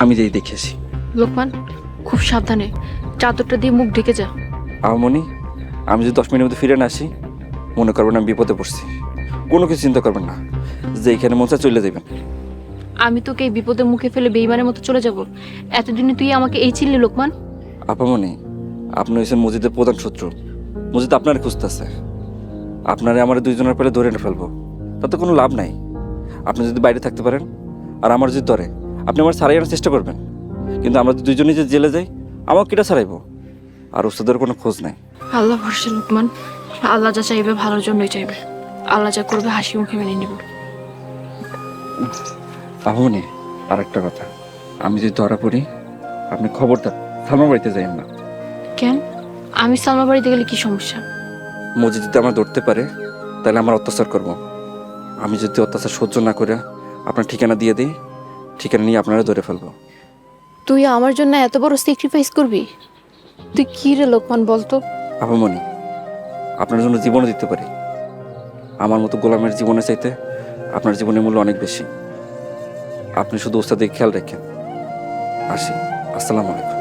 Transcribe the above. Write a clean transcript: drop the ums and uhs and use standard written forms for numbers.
আমি যেই দেখেছি। লোকমান, খুব সাবধানে চাদরটা দিয়ে মুখ ঢেকে যা। আমনি, আমি যদি 10 মিনিটের মধ্যে ফিরে না আসি, মনে করবেন আমি বিপদে পড়ছি। কোনো কিছু চিন্তা করবেন না, যে এইখানে মন চায় চলে যাবেন। আমি তোকে এই বিপদের মুখে ফেলে বেইমানের মতো চলে যাব? এতদিনে তুই আমাকে এই চিনলি লোকমান? আপামনি, আপনি হয়েছেন মসজিদের প্রধান শত্রু। মসজিদ আপনার খুঁজতেছে। আপনারে আমার দুইজনের পেলে ধরে এনে ফেলবো, তাতে কোনো লাভ নাই। আপনি যদি বাইরে থাকতে পারেন আর আমার যদি ধরে, আপনি আমার ছাড়াই আনার চেষ্টা করবেন। কিন্তু আমরা দুইজনই যে জেলে যাই, আমাকে কিটা ছাড়াইবো? আর ওস্তাদের কোনো খোঁজ নাই। আল্লাহ ভরসা লোকমান, আল্লাহ যা চাইবে ভালোর জন্যই চাইবে। আল্লাহ যা করবে হাসি মুখে মেনে নিব। আহমনি, আর একটা কথা, আমি যদি ধরা পড়ি, আপনি খবরদার সালমা বাড়িতে যাইেন না। কেন? আমি সালমা বাড়িতে গেলে কি সমস্যা? মসজিদ যদি আমার ধরতে পারে, তাহলে আমার অত্যাচার করব। আমি যদি অত্যাচার সহ্য না করে আপনার ঠিকানা দিয়ে দিই, ঠিকানা নিয়ে আপনারা ধরে ফেলবো। তুই আমার জন্য এত বড় স্যাক্রিফাইস করবি? তুই কি রে লোকমান বলতো? আপামনি, আপনার জন্য জীবনও দিতে পারি। আমার মতো গোলামের জীবনের চাইতে আপনার জীবনের মূল্য অনেক বেশি। আপনি শুধু ওস্তাদের খেয়াল রাখেন। আসি, আসসালামু আলাইকুম।